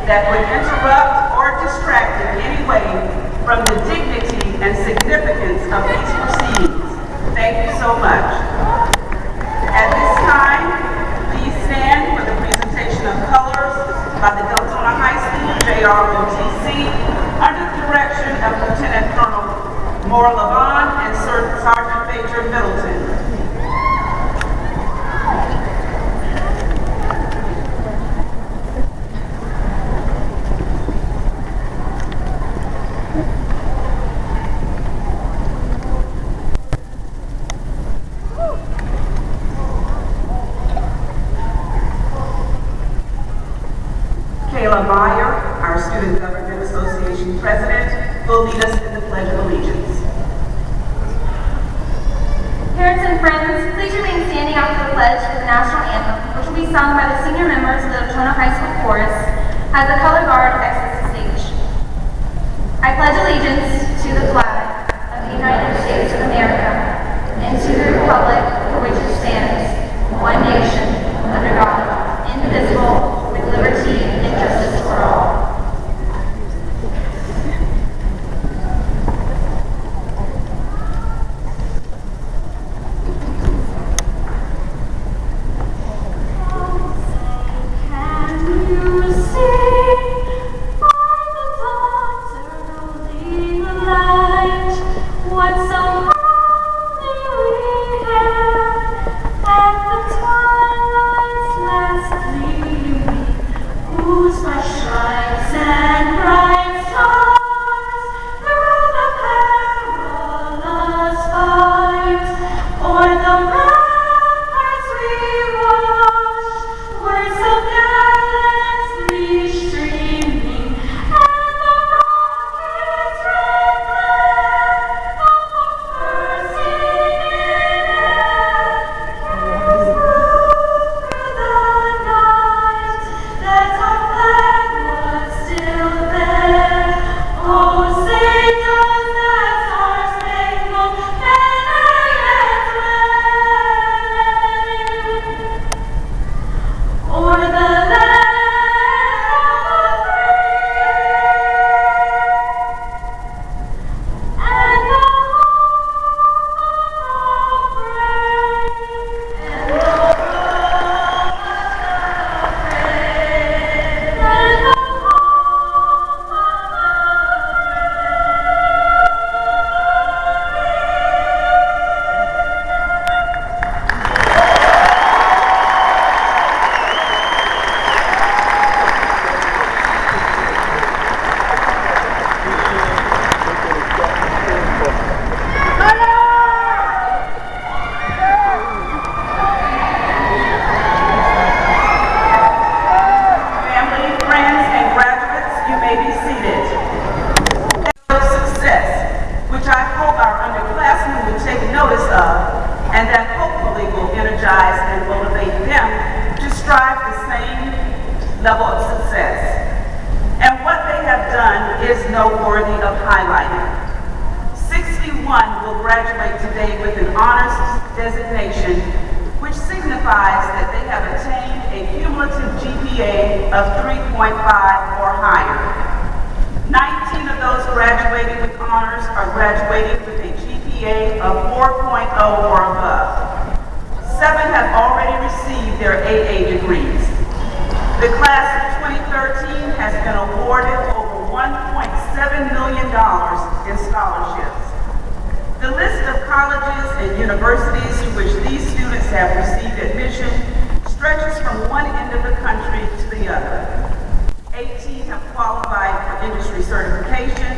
that would interrupt or distract in any way from the dignity and significance of these proceedings. Thank you so much. At this time, please stand for the presentation of colors by the Deltona High School JROTC under the direction of Lieutenant Colonel Maura Levon and Sergeant Major Middleton. Our Student Government Association President, will lead us in the Pledge of Allegiance. Parents and friends, please remain standing after the pledge for the national anthem, which will be sung by the senior members of the Deltona High School Chorus as the color guard exits the stage. I pledge allegiance to the flag of the United States of America and to the republic for which it stands, one nation, under God, indivisible, with liberty and justice for all. And that hopefully will energize and motivate them to strive the same level of success. And what they have done is noteworthy of highlighting. 61 will graduate today with an honors designation, which signifies that they have attained a cumulative GPA of 3.5 or higher. 19 of those graduating with honors are graduating with a GPA of 4.0 or above. 7 have already received their AA degrees. The class of 2013 has been awarded over $1.7 million in scholarships. The list of colleges and universities to which these students have received admission stretches from one end of the country to the other. 18 have qualified for industry certification.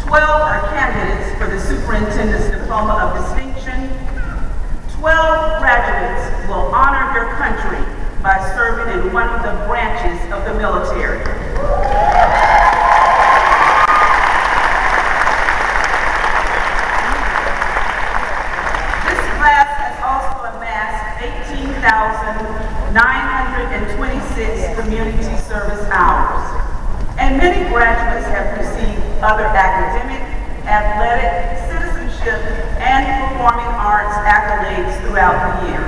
12 are candidates for the Superintendent's Diploma of Distinction. 12 graduates will honor their country by serving in one of the branches of the military. This class has also amassed 18,926 community service hours, and many graduates have received other academic, athletic, citizenship, and performing arts accolades throughout the year.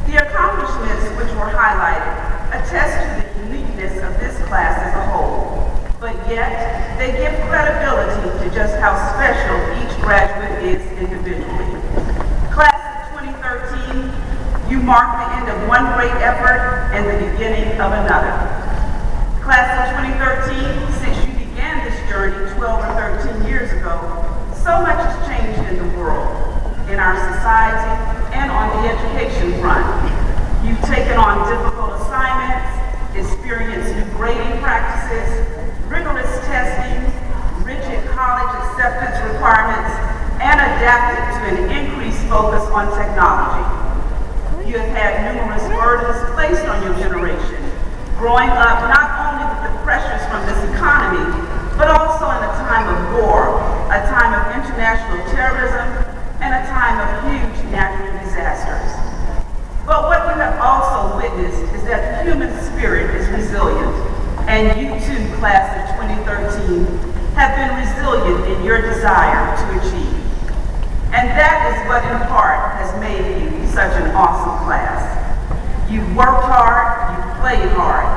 The accomplishments which were highlighted attest to the uniqueness of this class as a whole, but yet they give credibility to just how special each graduate is individually. Class of 2013, you mark the end of one great effort and the beginning of another. Class of 2013, since you began this journey 12 or 13 years ago, so much has changed in the world, in our society, and on the education front. You've taken on difficult assignments, experienced new grading practices, rigorous testing, rigid college acceptance requirements, and adapted to an increased focus on technology. You have had numerous burdens placed on your generation, growing up not only with the pressures from this economy, but also in a time of war, a time of international terrorism, and a time of huge natural disasters. But what you have also witnessed is that the human spirit is resilient, and you too, class of 2013, have been resilient in your desire to achieve. And that is what in part has made you such an awesome class. You've worked hard, you've played hard,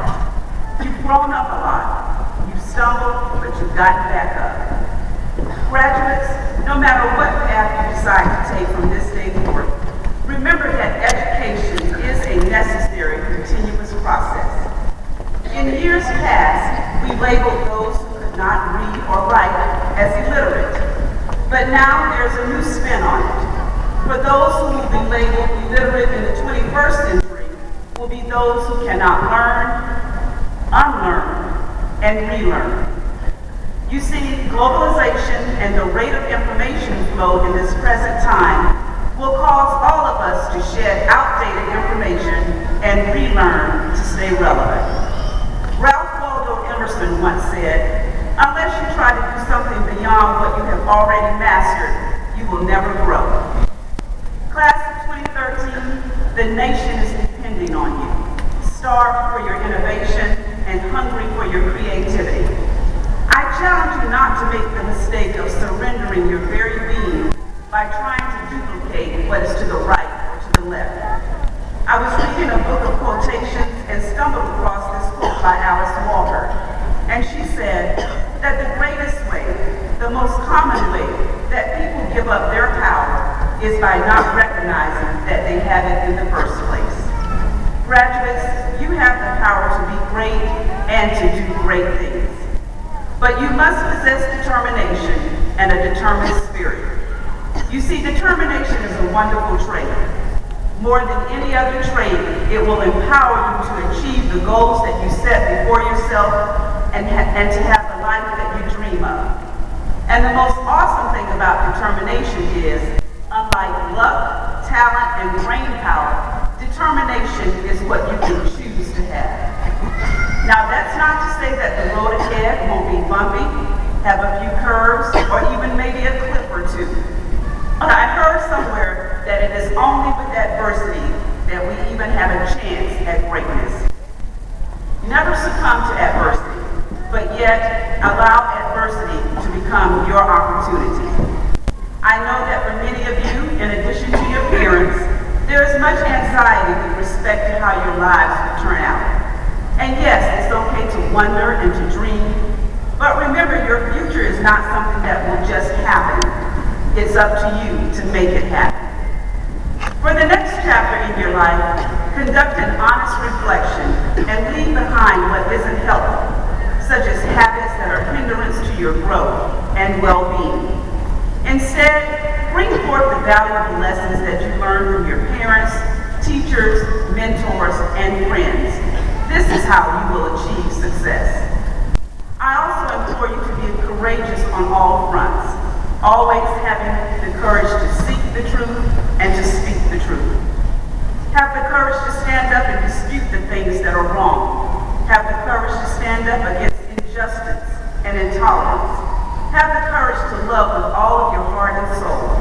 you've grown up a lot, you've stumbled, but you've gotten back up. Graduates, no matter what path you decide to take from this day forward, remember that education is a necessary, continuous process. In years past, we labeled those who could not read or write as illiterate, but now there's a new spin on it. For those who will be labeled illiterate in the 21st century will be those who cannot learn, unlearn, and relearn. You see, globalization and the rate of information flow in this present time will cause all of us to shed outdated information and relearn to stay relevant. Ralph Waldo Emerson once said, "Unless you try to do something beyond what you have already mastered, you will never grow." Class of 2013, the nation is depending on you, starved for your innovation and hungry for your creativity. I challenge you not to make the mistake of surrendering your very being by trying to duplicate what is to the right or to the left. I was reading a book of quotations and stumbled across this quote by Alice Walker, and she said that the greatest way, the most common way that people give up their power is by not recognizing that they have it in the first place. Graduates, you have the power to be great and to do great things. But you must possess determination and a determined spirit. You see, determination is a wonderful trait. More than any other trait, it will empower you to achieve the goals that you set before yourself and to have the life that you dream of. And the most awesome thing about determination is, unlike luck, talent, and brain power, determination is what you can choose to have. Now, that's not to say that the road ahead won't be bumpy, have a few curves, or even maybe a cliff or two. But I heard somewhere that it is only with adversity that we even have a chance at greatness. Never succumb to adversity, but yet allow adversity to become your opportunity. I know that for many of you, in addition to your parents, there is much anxiety with respect to how your lives will turn out. And yes, it's okay to wonder and to dream, but remember, your future is not something that will just happen. It's up to you to make it happen. For the next chapter in your life, conduct an honest reflection and leave behind what isn't helpful, such as habits that are hindrance to your growth and well-being. Instead, bring forth the valuable lessons that you learned from your parents, teachers, mentors, and friends. This is how you will achieve success. I also implore you to be courageous on all fronts, always having the courage to seek the truth and to speak the truth. Have the courage to stand up and dispute the things that are wrong. Have the courage to stand up against injustice and intolerance. Have the courage to love with all of your heart and soul.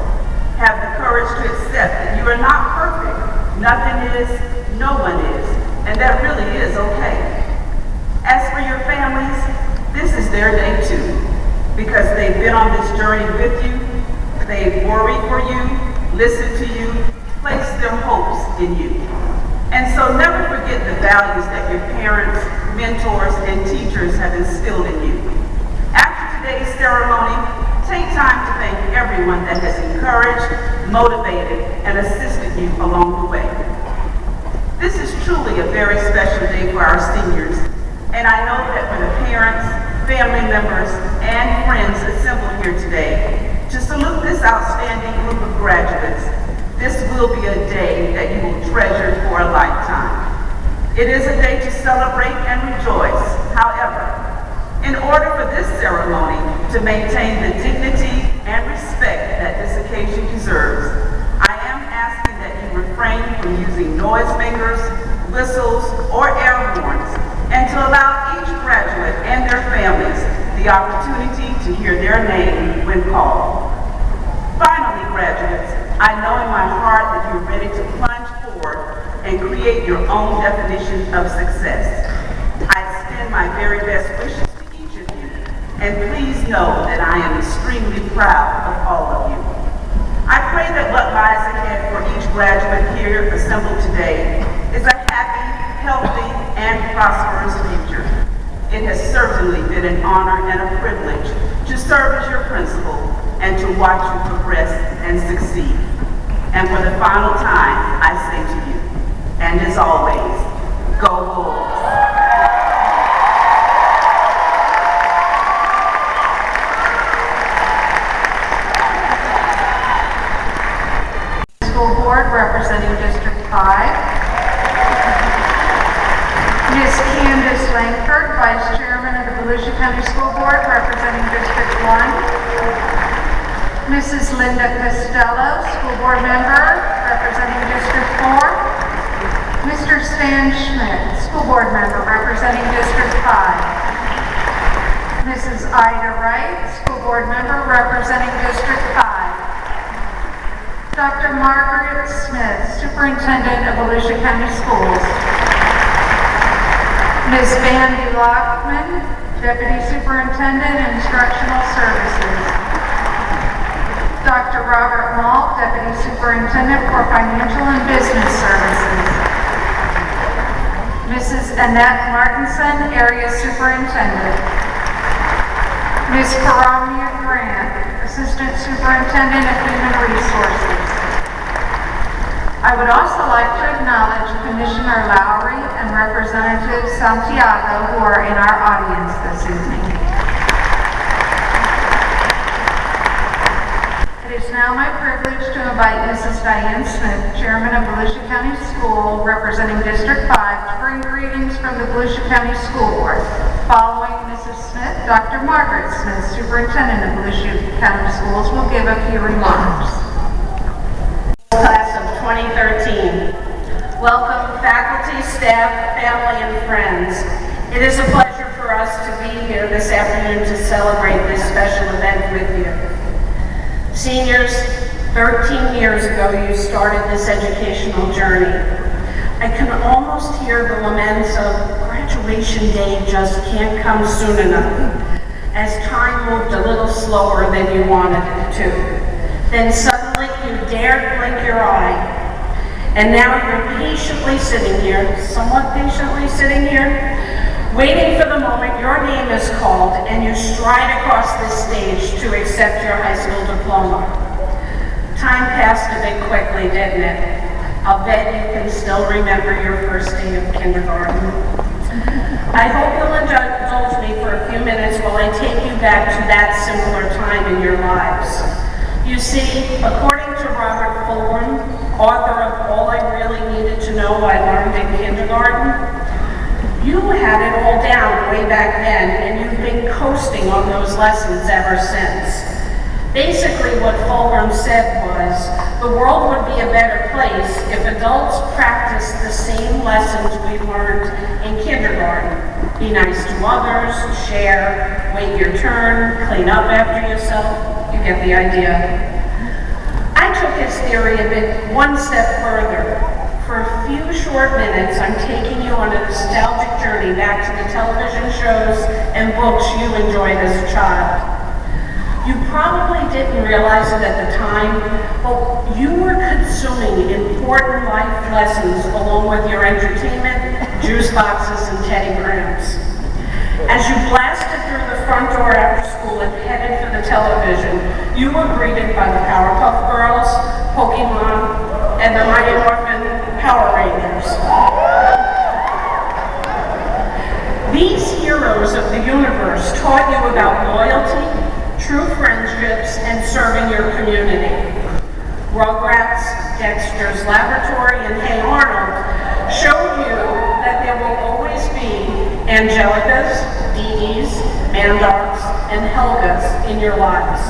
Have the courage to accept that you are not perfect. Nothing is, no one is, and that really is okay. As for your families, this is their day too, because they've been on this journey with you, they've worried for you, listened to you, placed their hopes in you. And so never forget the values that your parents, mentors, and teachers have instilled in you. After today's ceremony, take time to thank everyone that has encouraged, motivated, and assisted you along the way. This is truly a very special day for our seniors, and I know that for the parents, family members, and friends assembled here today, to salute this outstanding group of graduates, this will be a day that you will treasure for a lifetime. It is a day to celebrate and rejoice. However, in order for this ceremony to maintain the dignity and respect that this occasion deserves, I am asking that you refrain from using noisemakers, whistles, or air horns, and to allow each graduate and their families the opportunity to hear their name when called. Finally, graduates, I know in my heart that you're ready to plunge forward and create your own definition of success. I extend my very best wishes to each of you, and please know that I am extremely proud of all of you. I pray that what lies ahead for each graduate here assembled today is a happy, healthy, and prosperous future. It has certainly been an honor and a privilege to serve as your principal and to watch you progress and succeed. And for the final time, I say to you, and as always, go Bulls. School Board representing District 5. Ms. Candace Langford, Vice Chairman of the Volusia County School Board representing District 1. Mrs. Linda Costello, School Board Member representing District 4. Mr. Stan Schmidt, School Board Member representing District 5. Mrs. Ida Wright, School Board Member representing District 5. Dr. Margaret Smith, Superintendent of Volusia County Schools. Ms. Vandy Lockman, Deputy Superintendent, Instructional Services. Dr. Robert Malt, Deputy Superintendent for Financial and Business Services. Mrs. Annette Martinson, Area Superintendent. Ms. Karamia Grant, Assistant Superintendent of Human Resources. I would also like to acknowledge Commissioner Lowry and Representative Santiago, who are in our audience this evening. It is now my privilege to invite Mrs. Diane Smith, Chairman of Volusia County School, representing District 5, to bring greetings from the Volusia County School Board. Following Mrs. Smith, Dr. Margaret Smith, Superintendent of Volusia County Schools, will give a few remarks. Class of 2013. Welcome faculty, staff, family, and friends. It is a pleasure for us to be here this afternoon to celebrate this special event with you. Seniors, 13 years ago you started this educational journey. I can almost hear the laments of graduation day just can't come soon enough, as time moved a little slower than you wanted it to. Then suddenly you dared blink your eye, and now you're patiently sitting here, somewhat patiently sitting here, waiting for the moment your name is called and you stride across this stage to accept your high school diploma. Time passed a bit quickly, didn't it? I'll bet you can still remember your first day of kindergarten. I hope you'll indulge me for a few minutes while I take you back to that simpler time in your lives. You see, according to Robert Fulghum, author of All I Really Needed to Know I Learned in Kindergarten, you had it all down way back then, and you've been coasting on those lessons ever since. Basically, what Fulghum said was, the world would be a better place if adults practiced the same lessons we learned in kindergarten. Be nice to others, share, wait your turn, clean up after yourself. You get the idea. I took his theory a bit one step further. For a few short minutes, I'm taking you on a nostalgic journey back to the television shows and books you enjoyed as a child. You probably didn't realize it at the time, but you were consuming important life lessons along with your entertainment, juice boxes, and Teddy Grahams. As you blasted through the front door after school and headed for the television, you were greeted by the Powerpuff Girls, Pokemon, and the Mighty Morphin Power Rangers. These heroes of the universe taught you about loyalty, true friendships, and serving your community. Rugrats, Dexter's Laboratory, and Hey Arnold showed you that there will always be Angelicas, Dee Dees, Mandarks, and Helgas in your lives.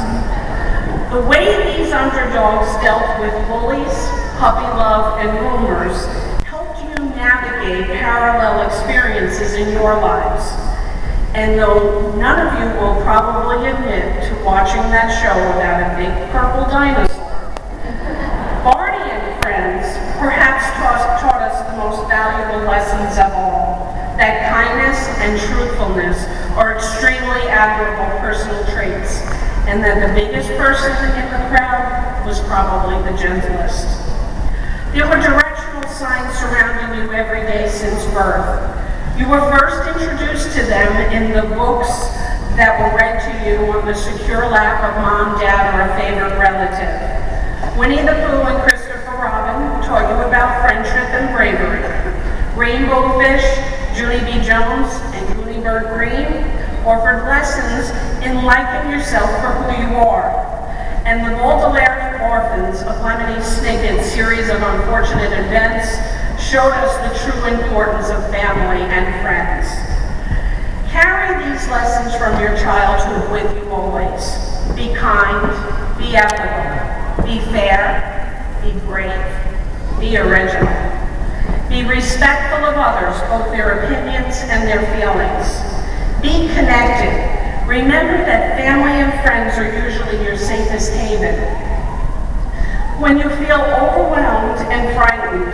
The way these underdogs dealt with bullies, puppy love, and rumors helped you navigate parallel experiences in your lives. And though none of you will probably admit to watching that show about a big purple dinosaur, Barney and Friends perhaps taught us the most valuable lessons of all, that kindness and truthfulness are extremely admirable personal traits, and that the biggest person in the crowd was probably the gentlest. There were directional signs surrounding you every day since birth. You were first introduced to them in the books that were read to you on the secure lap of mom, dad, or a favorite relative. Winnie the Pooh and Christopher Robin taught you about friendship and bravery. Rainbow Fish, Junie B. Jones, and Gooney Bird Green offered lessons in liking yourself for who you are. And the Baudelaire Orphans, a Lemony Snicket series of unfortunate events, showed us the true importance of family and friends. Carry these lessons from your childhood with you always. Be kind, be ethical, be fair, be brave, be original. Be respectful of others, both their opinions and their feelings. Be connected. Remember that family and friends are usually your safest haven. When you feel overwhelmed and frightened,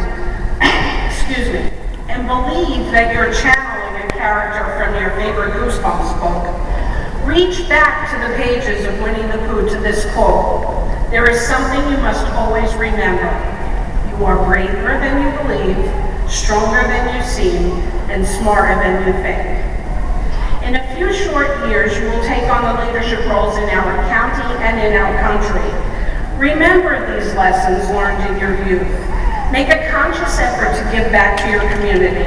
excuse me, and believe that you're channeling a character from your favorite Goosebumps book, reach back to the pages of Winnie the Pooh to this quote. There is something you must always remember. You are braver than you believe, stronger than you seem, and smarter than you think. In a few short years, you will take on the leadership roles in our county and in our country. Remember these lessons learned in your youth. Make a conscious effort to give back to your community.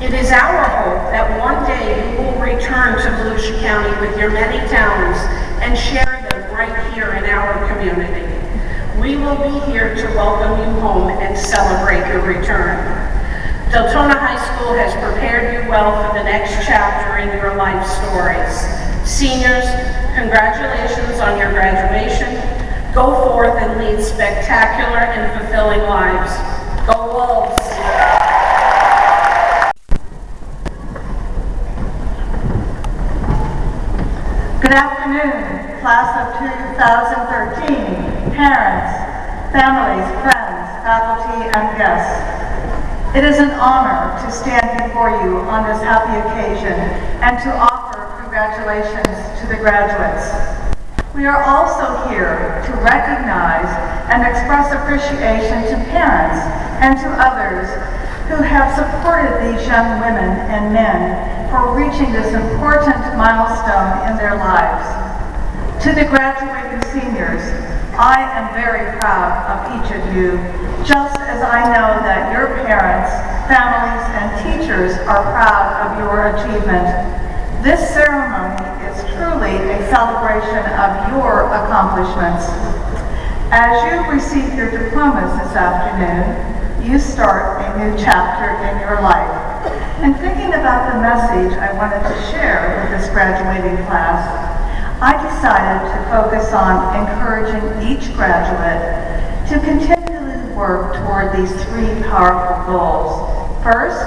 It is our hope that one day you will return to Volusia County with your many talents and share them right here in our community. We will be here to welcome you home and celebrate your return. Deltona High School has prepared you well for the next chapter in your life stories. Seniors, congratulations on your graduation. Go forth and lead spectacular and fulfilling lives. Go Wolves! Good afternoon, class of 2013, parents, families, friends, faculty, and guests. It is an honor to stand before you on this happy occasion and to offer congratulations to the graduates. We are also here to recognize and express appreciation to parents and to others who have supported these young women and men for reaching this important milestone in their lives. To the graduating seniors, I am very proud of each of you, just as I know that your parents, families, and teachers are proud of your achievement. This ceremony is truly a celebration of your accomplishments. As you receive your diplomas this afternoon, you start a new chapter in your life. In thinking about the message I wanted to share with this graduating class, I decided to focus on encouraging each graduate to continually work toward these three powerful goals. First,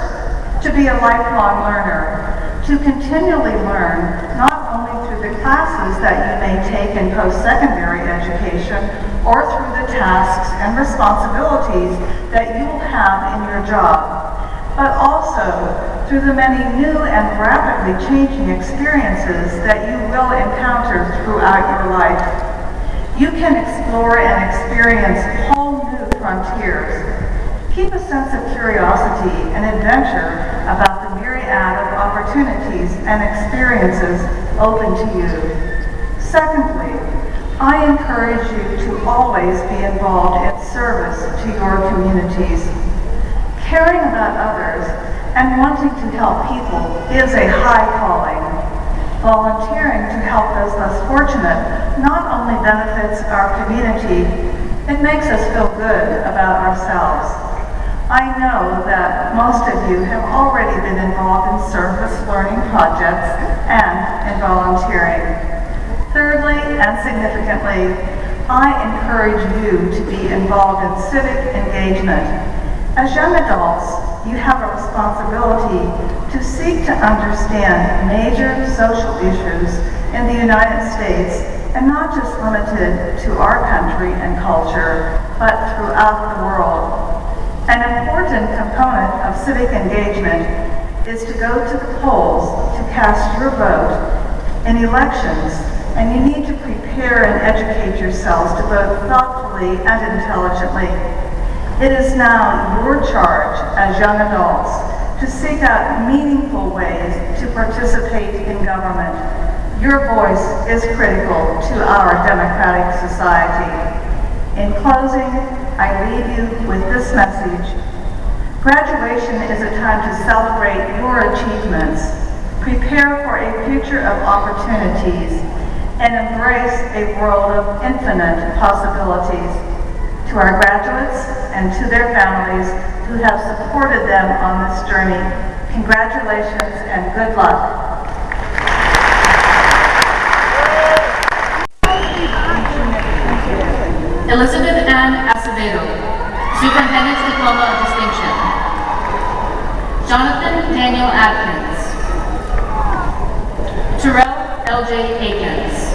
to be a lifelong learner, to continually learn not only through the classes that you may take in post-secondary education or through the tasks and responsibilities that you will have in your job, but also through the many new and rapidly changing experiences that you will encounter throughout your life. You can explore and experience whole new frontiers. Keep a sense of curiosity and adventure about the myriad of opportunities and experiences open to you. Secondly, I encourage you to always be involved in service to your communities. Caring about others and wanting to help people is a high calling. Volunteering to help those less fortunate not only benefits our community, it makes us feel good about ourselves. I know that most of you have already been involved in service learning projects and in volunteering. Thirdly, and significantly, I encourage you to be involved in civic engagement. As young adults, you have a responsibility to seek to understand major social issues in the United States, and not just limited to our country and culture, but throughout the world. An important component of civic engagement is to go to the polls to cast your vote in elections, and you need to prepare and educate yourselves to vote thoughtfully and intelligently. It is now your charge as young adults to seek out meaningful ways to participate in government. Your voice is critical to our democratic society. In closing, I leave you with this message. Graduation is a time to celebrate your achievements, prepare for a future of opportunities, and embrace a world of infinite possibilities. To our graduates and to their families who have supported them on this journey, congratulations and good luck. Elizabeth Ann Acevedo, Superintendent's Diploma of Distinction. Jonathan Daniel Atkins. Terrell L.J. Akins.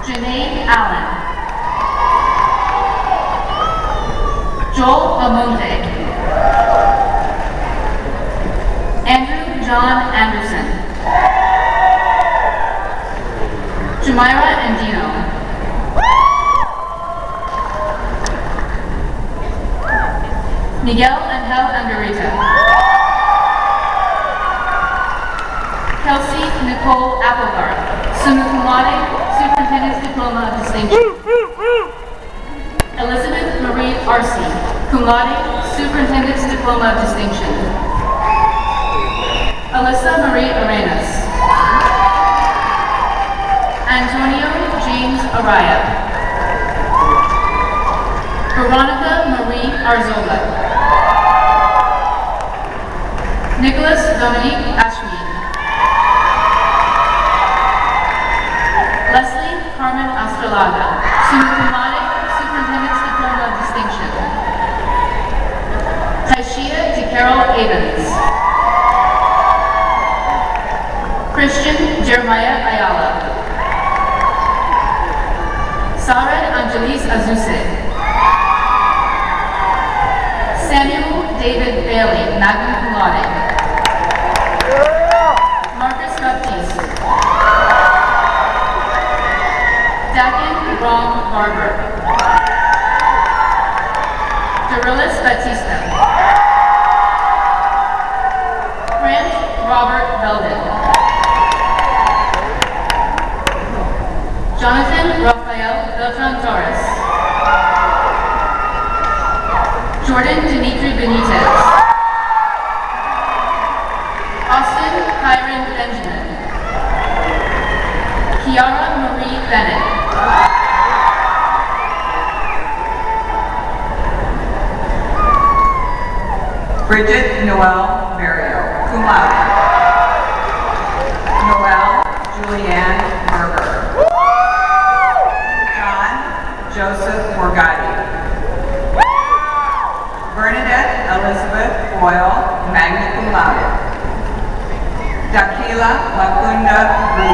Janae Allen. Joel Amonte. Andrew John Anderson. Jumaira Andino. Miguel Angel Angarita. Kelsey Nicole Applegarth, summa cum laude, Superintendent's Diploma of Distinction. Elizabeth Marie Arce, cum laude, Superintendent's Diploma of Distinction. Alyssa Marie Arenas. Antonio James Araya. Veronica Marie Arzola. Nicholas Dominique Ashmead. Leslie Carmen Astralaga, summa cum laude, Superintendent's Diploma of Distinction. Taishia DeCarroll Avens. Christian Jeremiah Ayala. Sarah Angelis Azuce. Samuel David Bailey, magna cum laude. Marcus Baptiste. Dakin Rom Barber. Darilis Batista. Grant Robert Belden. Jonathan Rafael Beltran Torres. Jordan Dimitri Benitez. Austin Kyron Benjamin. Kiara Marie Bennett. Bridget Noel Mario, cum laude. Noel Julianne Berger. John Joseph Morgatti. Bernadette Elizabeth Boyle, magna cum laude. Dakila Lakunda Rui.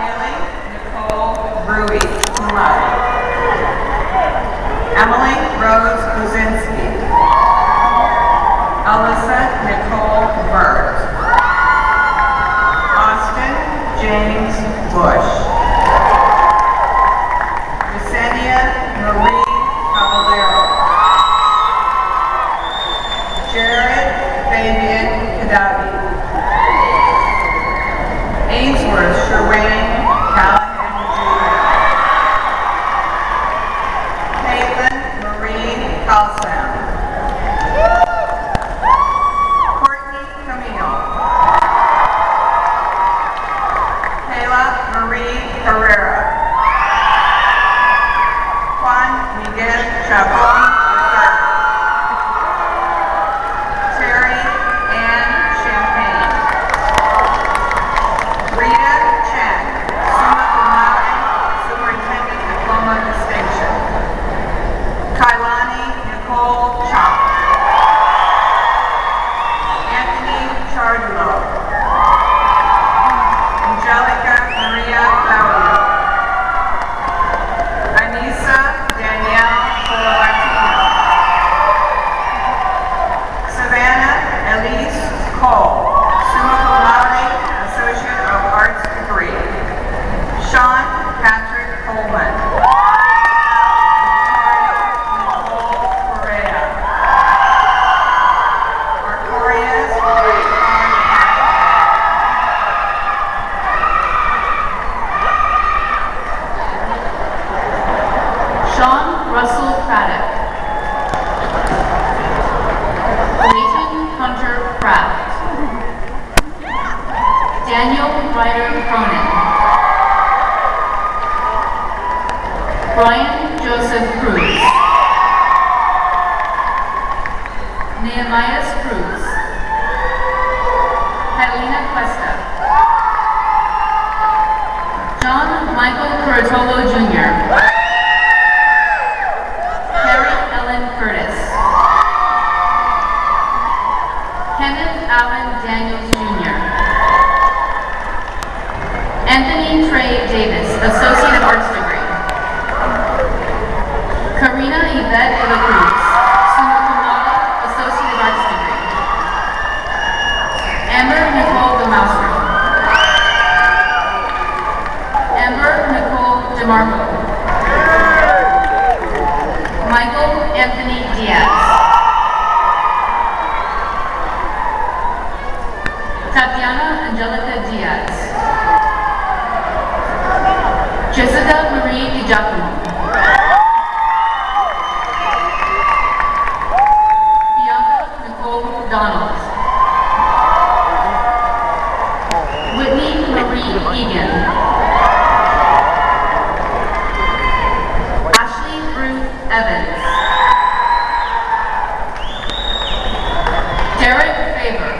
Haley Nicole Rui, cum laude. Emily Rose Buzinski. Brian Joseph Cruz. Nehemiah Cruz. Catalina Cuesta. John Michael Cortolo Jr. Carrie Ellen Curtis. Kenneth Allen Daniels Jr. Anthony Trey Davis, Associate of Arts degree. Karina Yvette de la Cruz, summa cum laude, Associate of Arts degree. Amber Nicole DeMastro. Amber Nicole DeMarco. Michael Anthony Diaz. Tatiana Angelica Diaz. Jessica Marie Di Giacomo. Bianca Nicole Donald. Whitney Marie Egan. Ashley Ruth Evans. Derek Faber.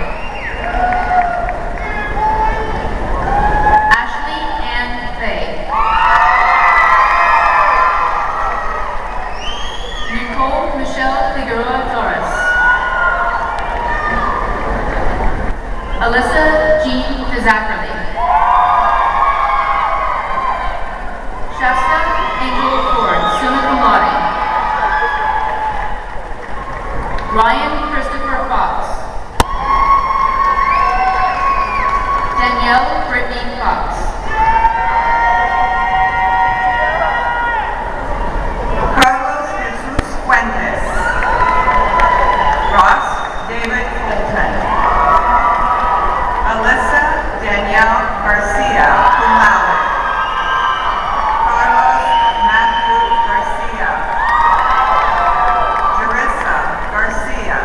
Ashley Ann Fay. Nicole Michelle Figueroa Torres. Alyssa Jean Dezachary. Shasta Angel Ford, summa cum laude. Ryan Christopher Fox. Danielle Brittany Fox. Carlos Jesus Fuentes. Ross David Fulton. Alyssa Danielle Garcia, cum laude. Carlos Matthew Garcia. Jerissa Garcia.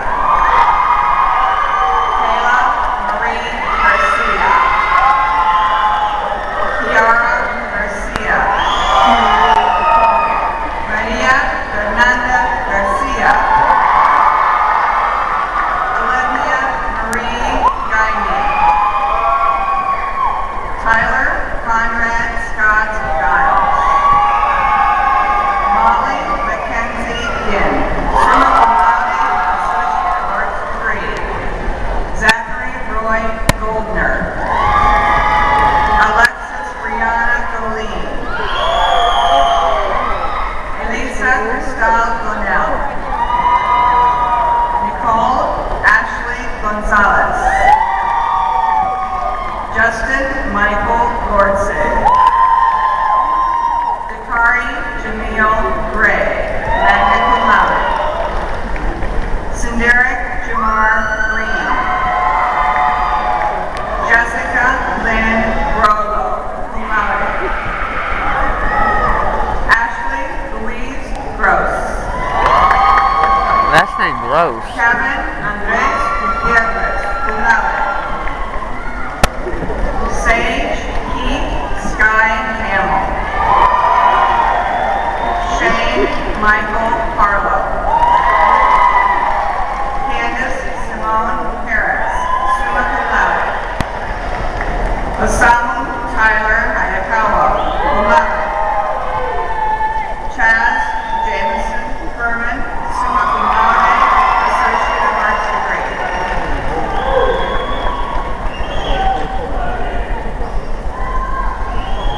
Kayla Marie Garcia. Kiara Garcia. Maria Fernanda Garcia. Olivia Marie Gaine. Tyler Conrad Scott Giles. Molly Mackenzie Yin, summa cum laude, Associate of Arts degree. Zachary Roy Goldner. Alexis Brianna Goleen. Elisa Cristal Gonell. Nicole Ashley Gonzalez. Justin Michael Lordson. Dakari Jamil Gray, magna cum laude. Sinderic Jamar Green. Jessica Lynn Grolo, cum laude. Ashley Louise Gross. Last name Gross. Kevin Andres Gutierrez, cum laude. Sage Keith Sky Hamill. Shane Michael Harlow. Candace Simone Harris, summa cum laude. Osamu Tyler Hayakawa, cum laude. Chaz Jameson Furman, summa cum laude, Associate of Arts degree.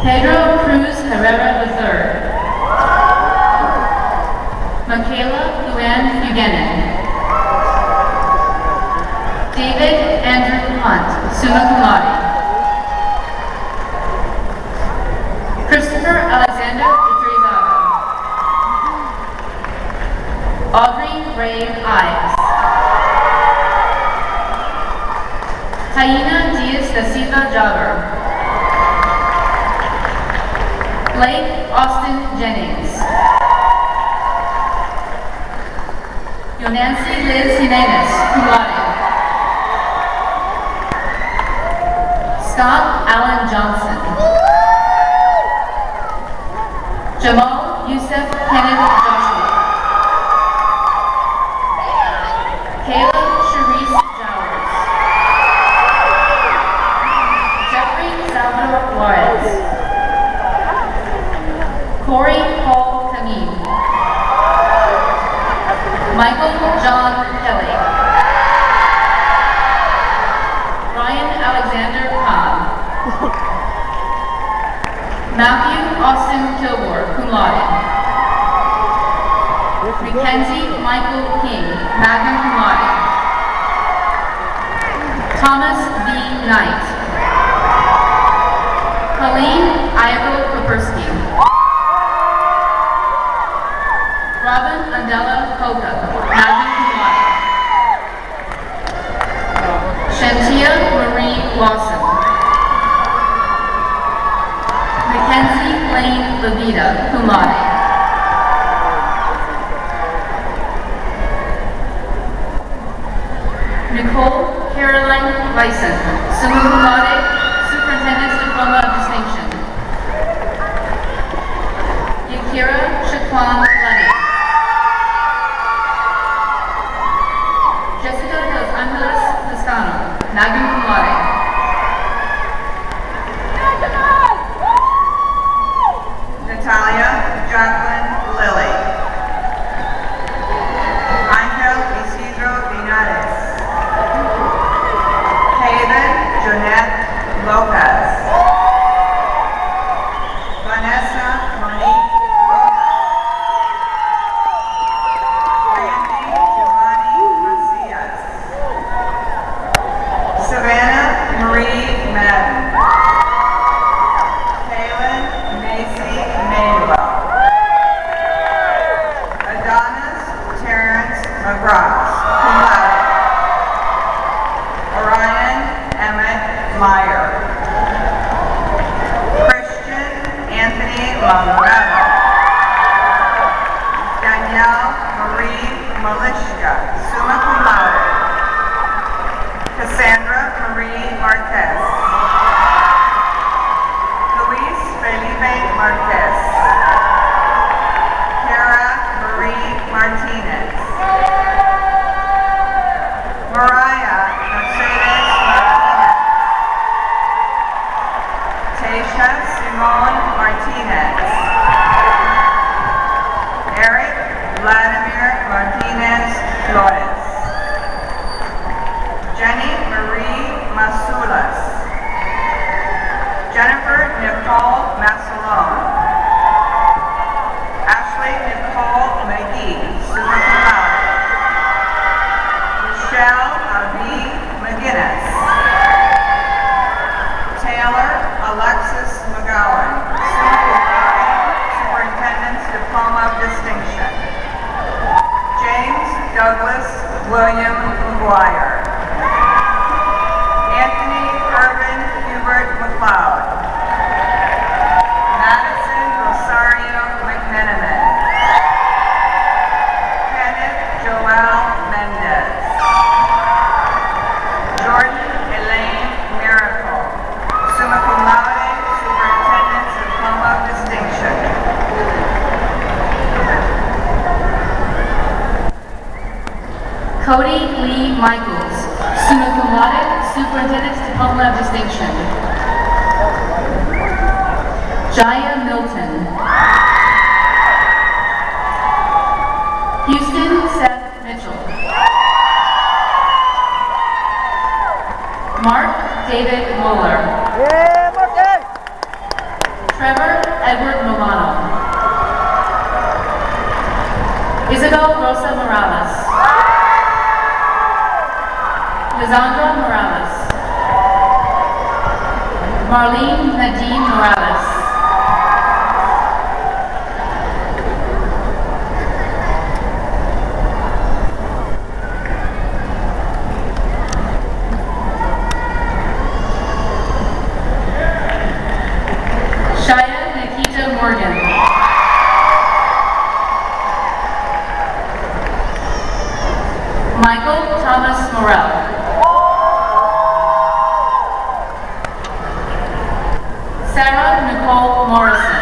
Pedro Cruz Herrera III. Michaela Luann Buchanan. David Andrew Hunt, summa cum laude. Christopher Alexander Idrizaga. Audrey Ray Ives. Taina Diaz da Silva Jagger. Blake Austin Jennings. Yonancy Liz Jimenez, cum laude. Scott Allen Johnson. Jamal Yusuf Kenneth Joshua. Kayla Charisse Jowers. Jeffrey Salvador Juarez. Corey Paul Kameen. Michael John Kelly. Ryan Alexander Kahn. Matthew Austin Kilgore, cum laude. Mackenzie Michael King, magna cum laude. Thomas B. Knight. Colleen Ivo Kopersky. Robin Andela Hoka, magna cum laude. Shantia Marie Lawson. Mackenzie Lane Levita, cum laude. Nicole Caroline Lyson, summa cum laude, Superintendent's Diploma of Distinction. Yakira Shaquan Lenny. Jessica dos Angeles Toscano, magna cum laude. Natalia Jacqueline Lilly. Angel Isidro Linares. Haven Jeanette Lopez. Vanessa Monique Rojas. Randy Giovanni Macias. Savannah Marie Madden. Kaylin Macy Manuel. Adonis Terrence McGrath, cum laude. Orion Emmett Meyer. Christian Anthony Lombardo. Danielle Marie Malishka, summa cum laude. Cassandra Marie Marquez. Luis Felipe Marquez. Kara Marie Martinez. Mariah Mercedes Martinez. Tasha Simone Martinez. Eric Vladimir Martinez Flores. Jenny Marie Masulas. Jennifer Nicole Massalone. Ashley Nicole McGee, summa cum laude. Michelle Avi McGinnis. Taylor Alexis McGowan, summa cum laude, Superintendent's Diploma of Distinction. James Douglas William McGuire. Anthony Irvin Hubert McLeod. Madison Rosario McMenamin. Kenneth Joel Mendez. Jordan Elaine Miracle, summa cum laude, Superintendent's Diploma of Distinction. Cody Lee Michaels, summa cum laude, Superintendent's Diploma of Distinction. Jaya Milton. Houston Seth Mitchell. Mark David Mueller. Trevor Edward Milano. Isabel Rosa Morales. Lizandra Morales. Marlene Nadine Morales. Shaya Nikita Morgan. Michael Thomas Morel. Sarah Nicole Morrison.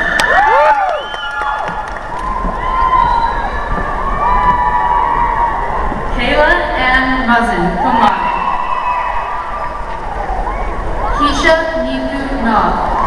Nisha Niku Nog.